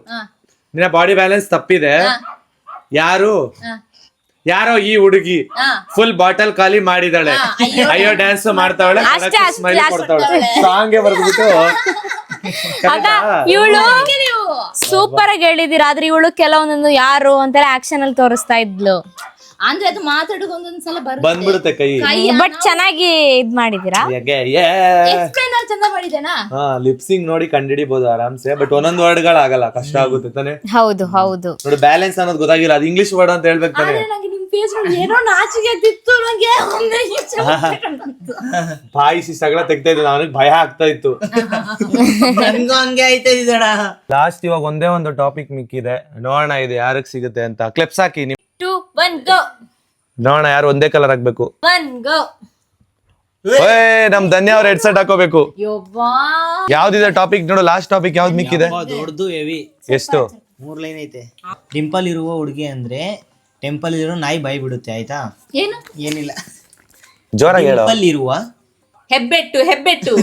ನಿನ್ನ ಬಾಡಿ ಬ್ಯಾಲೆನ್ಸ್ ತಪ್ಪಿದೆ. ಯಾರೋ ಈ ಹುಡುಗಿ ಫುಲ್ ಬಾಟಲ್ ಖಾಲಿ ಮಾಡಿದಾಳೆ. ಅಯ್ಯೋ ಡ್ಯಾನ್ಸ್ ಮಾಡ್ತಾವಳೆ, ಸ್ಮೈಲ್ ಕೊಡ್ತಾವಳೆ. ಸಾಂಗ್ಗೆ ಬರ್ದ್ಬಿಟ್ಟು ಆಗ ಇವಳು ಸೂಪರ್ ಆಗಿ ಹೇಳಿದೀರ, ಆದ್ರೆ ಇವಳು ಕೆಲವೊಂದೊಂದು ಯಾರು ಅಂತೆಲ್ಲ ಆಕ್ಷನ್ ಅಲ್ಲಿ ತೋರಿಸ್ತಾ ಇದ್ಲು. ಅಂದ್ರೆ ಅದು ಮಾತಾಡೋದು ಒಂದೊಂದ್ಸಲ ಬಂದ್ಬಿಡುತ್ತೆ ಕೈ. ಬಟ್ ಚೆನ್ನಾಗಿ ಇದ್ ಮಾಡಿದೀರಾ. ಎಕ್ಸ್ಪ್ಲೈನ್ ಚಂದ ಮಾಡಿದೇನಾ. ಲಿಪ್ಸಿಂಗ್ ನೋಡಿ ಕಂಡಿಡಿಬಹುದು ಆರಾಮ್ಸೆ, ಬಟ್ ಒಂದೊಂದ್ ವರ್ಡ್ಗಳಾಗಲ್ಲ, ಕಷ್ಟ ಆಗುತ್ತೆ ತಾನೆ. ಹೌದು ಹೌದು. ನೋಡಿ ಬ್ಯಾಲೆನ್ಸ್ ಅನ್ನೋದು ಗೊತ್ತಾಗಿಲ್ಲ, ಅದು ಇಂಗ್ಲಿಷ್ ವರ್ಡ್ ಅಂತ ಹೇಳ್ಬೇಕು ತಾನೆ. ನಂಗೆ ನಿಮ್ ಫೇಸ್ ಏನೋ ನಾಚಿಕೆ ಆಗ್ತಿತ್ತು ನಂಗೆ. ಬಾಯಿಸಿ ಸಗಳ ತೆಗ್ತಾ ಇದ್ದು, ನನಗೆ ಭಯ ಆಗ್ತಾ ಇತ್ತು. ನನ್ಗೂ ಹಂಗೆ ಆಯ್ತಾ ಇದಣ. ಲಾಸ್ಟ್ ಇವಾಗ ಒಂದೇ ಒಂದು ಟಾಪಿಕ್ ಮಿಕ್ಕಿದೆ, ನೋಡೋಣ ಇದು ಯಾರಿಗೆ ಸಿಗುತ್ತೆ ಅಂತ. ಕ್ಲಿಪ್ಸ್ ಹಾಕಿ ನೀವು, 2 1 go. ನೋಡೋಣ ಯಾರು ಒಂದೇ ಕಲರ್ ಹಾಕ್ಬೇಕು. 1 go. ನಮ್ ಧನ್ಯ ಅವ್ರ ಹೆಡ್ಸೆಟ್ ಹಾಕೋಬೇಕು. ಯವ್ವಾ ಯಾವ್ದಿದೆ ಟಾಪಿಕ್ ನೋಡು, ಲಾಸ್ಟ್ ಟಾಪಿಕ್ ಯಾವ್ದು ಮಿಕ್ಕಿದೆ? ದೊಡ್ಡದು ಹೆವಿ. ಎಷ್ಟು? 3 ಲೈನ್ ಐತೆ. ಡಿಂಪಲ್ ಇರುವ ಹುಡುಗಿ ಅಂದ್ರೆ ಟೆಂಪಲ್ ಇರೋ ನಾಯಿ ಬಾಯಿ ಬಿಡುತ್ತೆ, ಆಯ್ತಾ? ಏನು? ಏನಿಲ್ಲ, ಜೋರಾಗಿ ಹೇಳು. ಡಿಂಪಲ್ ಇರುವ ಹೆಬ್ಬೆಟ್ಟು ಹೆಬ್ಬೆಟ್ಟು.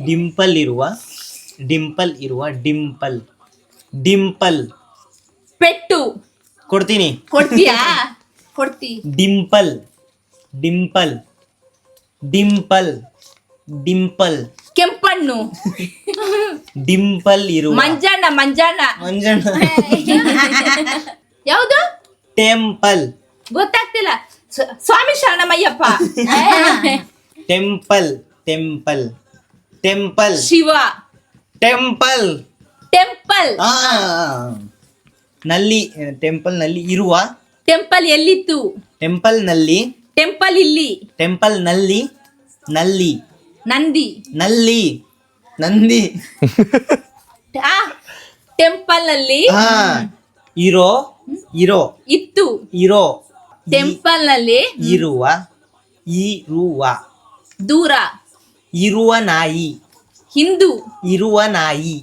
ಡಿಂಪಲ್ ಇರುವ ಡಿಂಪಲ್ ಡಿಂಪಲ್ ಪೆಟ್ಟು ಕೊಡ್ತೀನಿ. ಕೊಡ್ತೀಯಾ? ಕೊಡ್ತಿ. ಡಿಂಪಲ್ ಡಿಂಪಲ್ ಡಿಂಪಲ್ ಡಿಂಪಲ್ ಕೆಂಪಣ್ಣು. ಡಿಂಪಲ್ ಇರುವ ಮಂಜಣ್ಣ ಮಂಜಣ್ಣ. ಮಂಜಣ್ಣ. ಯಾವುದು? ಟೆಂಪಲ್. ಗೊತ್ತಾಗ್ತಿಲ್ಲ. ಸ್ವಾಮಿ ಶರಣಮಯ್ಯಪ್ಪ. Temple temple temple Shiva. Temple temple. ನಲ್ಲಿ, ಟೆಂಪಲ್ ನಲ್ಲಿ ಇರುವ. ಟೆಂಪಲ್ ಎಲ್ಲಿತ್ತು? ಟೆಂಪಲ್ ನಲ್ಲಿ. ಟೆಂಪಲ್ ಇಲ್ಲಿ. ಟೆಂಪಲ್ ನಲ್ಲಿ. ನಲ್ಲಿ ನಂದಿ. ನಲ್ಲಿ ನಂದಿ. ಟೆಂಪಲ್ ನಲ್ಲಿ ಇರೋ ಇರೋ ಇತ್ತು. ಇರೋ. ಟೆಂಪಲ್ ನಲ್ಲಿ ಇರುವ ಇರುವ. ದೂರ. ಇರುವ ನಾಯಿ. ಹಿಂದೂ. ಇರುವ ನಾಯಿ.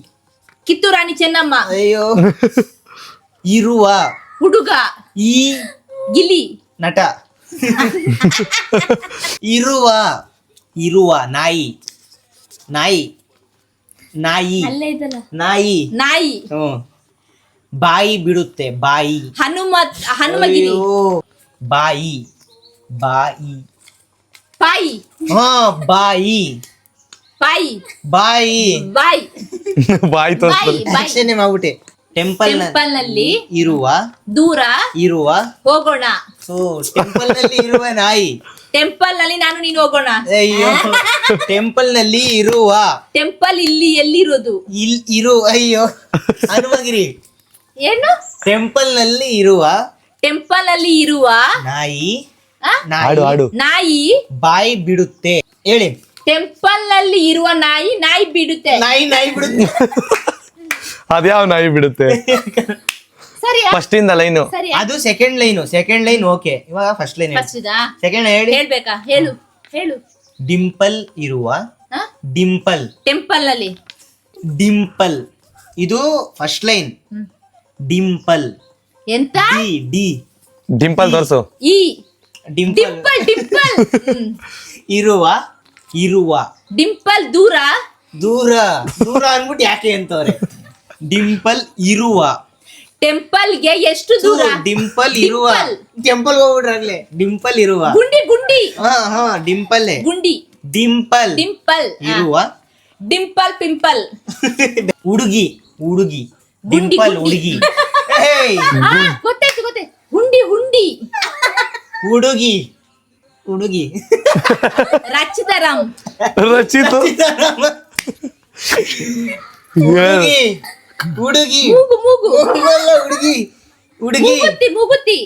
ಕಿತ್ತೂರು ರಾಣಿ ಚೆನ್ನಮ್ಮ. ಅಯ್ಯೋ. ಇರುವ. ಹುಡುಗ. ಈ ಗಿಲಿ. ನಟ. ಇರುವ ಇರುವ ನಾಯಿ. ನಾಯಿ ನಾಯಿ ಅಲ್ಲೇ ಇದಲ್ಲ. ನಾಯಿ. ನಾಯಿ. ಬಾಯಿ ಬಿಡುತ್ತೆ, ಬಾಯಿ. ಹನುಮಗಿರಿ. ಅಯ್ಯೋ. ಬಾಯಿ ಬಾಯಿ. ಪಾಯಿ. ಬಾಯಿ ಪಾಯಿ. ಬಾಯಿ. ಬಾಯಿ. ಬಾಯಿ ತೋರಿಸ್ತಾರೆ. ಅಷ್ಟೇನೆ ಮಾಡ್ಬಿಟ್ಟೆ. ಟೆಂಪಲ್ ಟೆಂಪಲ್ ನಲ್ಲಿ ಇರುವ. ದೂರ. ಇರುವ. ಹೋಗೋಣ. ಟೆಂಪಲ್ ನಲ್ಲಿ ಇರುವ ನಾಯಿ. ಟೆಂಪಲ್ ನಲ್ಲಿ ನಾನು ನೀನು ಹೋಗೋಣ. ಅಯ್ಯೋ. ಟೆಂಪಲ್ ನಲ್ಲಿ ಇರುವ. ಟೆಂಪಲ್ ಇಲ್ಲಿ ಎಲ್ಲಿರೋದು? ಇರು. ಅಯ್ಯೋ. ಹನುಮಗಿರಿ. ಏನು? ಟೆಂಪಲ್ ನಲ್ಲಿ ಇರುವ. ಟೆಂಪಲ್ ಅಲ್ಲಿ ಇರುವ ನಾಯಿ. ಆಡು ಆಡು. ನಾಯಿ ಬಾಯಿ ಬಿಡುತ್ತೆ. ಹೇಳಿ. ಟೆಂಪಲ್ ನಲ್ಲಿ ಇರುವ ನಾಯಿ ನಾಯಿ ಬಿಡುತ್ತೆ. ನಾಯಿ ಬಿಡುತ್ತೆ. ಅದ್ಯಾವ ನಾಯಿ ಬಿಡುತ್ತೆ? ಸರಿ ಫಸ್ಟ್ ಇಂದ ಲೈನು. ಸರಿ. ಅದು ಸೆಕೆಂಡ್ ಲೈನ್ ಓಕೆ. ಇವಾಗ ಫಸ್ಟ್ ಲೈನ್. ಫಸ್ಟ್ ಇದಾ? ಸೆಕೆಂಡ್ ಹೇಳಿ. ಹೇಳ್ಬೇಕಾ? ಹೇಳು ಹೇಳು. ಡಿಂಪಲ್ ಇರುವ. ಡಿಂಪಲ್. ಟೆಂಪಲ್ ಅಲ್ಲಿ. ಡಿಂಪಲ್. ಇದು ಫಸ್ಟ್ ಲೈನ್. ಡಿಂಪಲ್. ಎಂತ? ಡಿ. ಡಿಂಪಲ್ ತೋರ್ಸು. ಈ. ಡಿಂಪಲ್. ಡಿಂಪಲ್ ಡಿಂಪಲ್. ಇರುವ. ಡಿಂಪಲ್ ದೂರ. ದೂರ ಅಂದ್ಬಿಟ್ಟು ಯಾಕೆ ಅಂತವ್ರೆ. ಡಿಂಪಲ್ ಇರುವ. ಟೆಂಪಲ್ ಗೆ ಎಷ್ಟು ದೂರ? ಡಿಂಪಲ್ ಇರುವ. ಟೆಂಪಲ್ ಹೋಗ್ಬಿಟ್ರಾಗ್ಲೆ. ಡಿಂಪಲ್ ಇರುವ. ಗುಂಡಿ ಗುಂಡಿ. ಡಿಂಪಲ್. ಗುಂಡಿ. ಡಿಂಪಲ್ ಇರುವ. ಡಿಂಪಲ್ ಪಿಂಪಲ್. ಹುಡುಗಿ. ಡಿಂಪಲ್ ಹುಡುಗಿ. ಗೊತ್ತಾಯ್ತು ಹುಂಡಿ ಹುಡುಗಿ. ರಚಿತಾರಾಮ್. ರಚಿತ. ಹುಡುಗಿ. ಮೂಗು. ಹುಡುಗಿ. ಮೂಗುತಿ.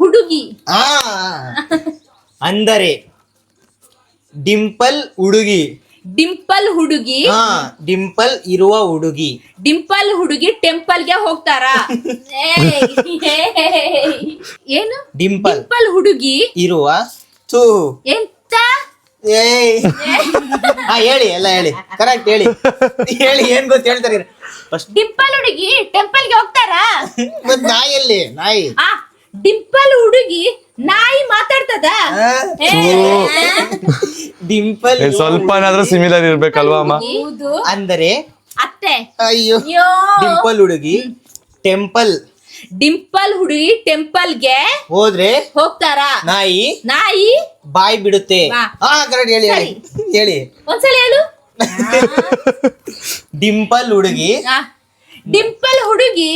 ಹುಡುಗಿ. ಅಂದರೆ ಡಿಂಪಲ್ ಹುಡುಗಿ. ಡಿಂಪಲ್ ಹುಡುಗಿ. ಡಿಂಪಲ್ ಇರುವ ಹುಡುಗಿ. ಡಿಂಪಲ್ ಹುಡುಗಿ ಟೆಂಪಲ್ ಗೆ ಹೋಗ್ತಾರಾ? ಏನು? ಡಿಂಪಲ್ ಹುಡುಗಿ ಇರುವ. ಎಂತ? ಹೇಳಿ ಎಲ್ಲ ಹೇಳಿ. ಕರೆಕ್ಟ್ ಹೇಳಿ. ಏನ್ ಗೊತ್ತ ಹೇಳ್ತಾರೆ. ಡಿಂಪಲ್ ಹುಡುಗಿ ಟೆಂಪಲ್ ಗೆ ಹೋಗ್ತಾರಾ? ಮತ್ ನಾಯಲ್ಲಿ ನಾಯಿ. ಡಿಂಪಲ್ ಹುಡುಗಿ ನಾಯಿ ಮಾತಾಡ್ತದ? ಡಿಂಪಲ್ ಸ್ವಲ್ಪನಾದ್ರೂ ಸಿಮಿಲರ್ ಇರ್ಬೇಕಲ್ವಾ ಅಮ್ಮ? ಹೌದು. ಅಂದರೆ ಅತ್ತೆ. ಅಯ್ಯೋ. ಡಿಂಪಲ್ ಹುಡುಗಿ ಟೆಂಪಲ್ ಡಿಂಪಲ್ ಹುಡುಗಿ ಟೆಂಪಲ್ಗೆ ಹೋದ್ರೆ ಹೋಗ್ತಾರಾ? ನಾಯಿ ನಾಯಿ ಬಾಯಿ ಬಿಡುತ್ತೆ. ವಾ. ಹಾ ಕರೆಕ್ಟ್, ಹೇಳಿ ಹೇಳಿ ಹೇಳಿ. ಒಂದ್ಸಲ ಹೇಳು. ಡಿಂಪಲ್ ಹುಡುಗಿ ಆ, ಡಿಂಪಲ್ ಹುಡುಗಿ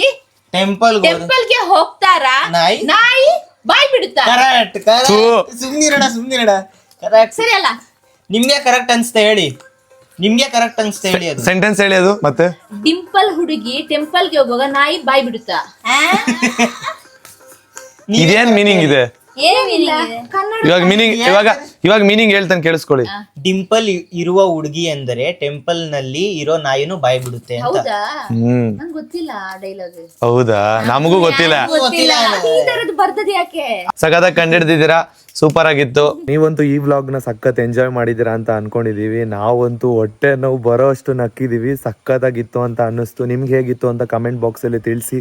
ಟೆಂಪಲ್ ಟೆಂಪಲ್ಗೆ ಹೋಗ್ತಾರಾ? ನಾಯಿ? ನಾಯಿ ಬಾಯ್ ಬಿಡುತ್ತಾ? ಕರೆಕ್ಟ್ ಥೂ. ಸುಮ್ನಿರಣ ಕರೆಕ್ಟ್. ಸರಿ ಅಲ್ಲ? ನಿಮ್ಗೆ ಕರೆಕ್ಟ್ ಅನ್ಸ್ತಾ ಹೇಳಿ, ನಿಮ್ಗೆ ಕರೆಕ್ಟ್ ಅನ್ಸ್ತಾ ಹೇಳಿ ಅದು. ಸೆಂಟೆನ್ಸ್ ಹೇಳಿ ಅದು ಮತ್ತೆ. ಡಿಂಪಲ್ ಹುಡುಗಿ ಟೆಂಪಲ್ಗೆ ಹೋಗುವಾಗ ನಾಯಿ ಬಾಯ್ ಬಿಡುತ್ತಾ? ಇದೇನ್ ಮೀನಿಂಗ್ ಇದೆ? ಏನಿಲ್ಲ ಕನ್ನಡ. ಇವಾಗ ಮೀನಿಂಗ್ ಹೇಳ್ತಾನೆ ಕೇಳಿಸ್ಕೊಳ್ಳಿ. ಡಿಂಪಲ್ ಇರುವ ಹುಡುಗಿ ಎಂದರೆ ಟೆಂಪಲ್ ನಲ್ಲಿ ಇರೋ ನಾಯಿನೂ ಬಾಯಿ ಬಿಡುತ್ತೆ ಅಂತ. ಹೌದಾ? ಹ್ಮ್ ನಂಗೆ ಗೊತ್ತಿಲ್ಲ ಆ ಡೈಲಾಗ್. ಹೌದಾ, ನಮಗೂ ಗೊತ್ತಿಲ್ಲ. ಈ ತರದ್ ಬರ್ತದ ಯಾಕೆ? ಸಖತ್ತಾಗಿ ಕಂಡಿಡ್ದಿದ್ದೀರಾ, ಸೂಪರ್ ಆಗಿತ್ತು. ನೀವಂತೂ ಈ ವ್ಲಾಗ್ ನ ಸಖತ್ ಎಂಜಾಯ್ ಮಾಡಿದೀರಾ ಅಂತ ಅನ್ಕೊಂಡಿದೀವಿ. ನಾವಂತೂ ಹೊಟ್ಟೆ ನೋವು ಬರೋ ಅಷ್ಟು ನಕ್ಕಿದೀವಿ. ಸಖತ್ತಾಗಿತ್ತು ಅಂತ ಅನ್ನಿಸ್ತು. ನಿಮ್ಗೆ ಹೇಗಿತ್ತು ಅಂತ ಕಮೆಂಟ್ ಬಾಕ್ಸ್ ಅಲ್ಲಿ ತಿಳಿಸಿ.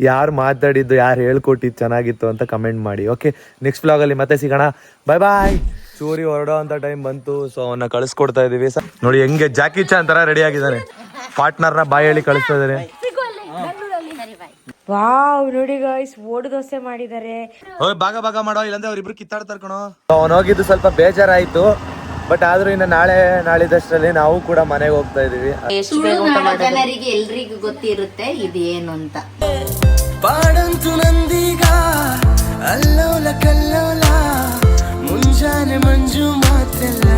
ಯಾರು ಮಾತಾಡಿದ್ದು, ಯಾರು ಹೇಳ್ಕೊಟ್ಟಿದ್ದು ಚೆನ್ನಾಗಿತ್ತು ಅಂತ ಕಮೆಂಟ್ ಮಾಡಿ. ಓಕೆ, ನೆಕ್ಸ್ಟ್ ವ್ಲಾಗ್ ಅಲ್ಲಿ ಮತ್ತೆ ಸಿಗೋಣ. ಬಾಯ್ ಬಾಯ್. ಚೂರಿ ಹೊರಡೋ ಅಂತ ಟೈಮ್ ಬಂತು, ಸೊ ಅವನ್ನ ಕಳಿಸ್ಕೊಡ್ತಾ ಇದೀವಿ. ನೋಡಿ ಹೆಂಗೆ ಜಾಕಿ ಚಾನ್ ತರ ರೆಡಿ ಆಗಿದ್ದಾನೆ. ಪಾರ್ಟ್ನರ್ನ ಬಾಯಿ ಹೇಳಿ ಕಳಿಸ್ತಾ ಇದಾರೆ. ವಾವ್, ನೋಡಿ ಗಾಯ್ಸ್, ಓಡ್ ದೋಸೆ ಮಾಡಿದ್ದಾರೆ. ಭಾಗ ಮಾಡೋ, ಇಲ್ಲಂದ್ರೆ ಅವ್ರಿಬ್ರು ಕಿತ್ತಾಡ್ತಾರ ಕಣೋ. ಅವನು ಹೋಗಿದ್ದು ಸ್ವಲ್ಪ ಬೇಜಾರಾಯ್ತು, ಬಟ್ ಆದ್ರೂ ಇನ್ನು ನಾಳಿದಷ್ಟರಲ್ಲಿ ನಾವು ಕೂಡ ಮನೆಗೆ ಹೋಗ್ತಾ ಇದೀವಿ. ಜನರಿಗೆ ಎಲ್ರಿಗೂ ಗೊತ್ತಿರುತ್ತೆ ಇದೇನು ಅಂತ. ಪಾಡಂತು ನಂದೀಗ ಅಲ್ಲೋಲ ಕಲ್ಲೋಲ ಮುಂಜಾನೆ ಮಂಜು ಮಾತೆಲ್ಲ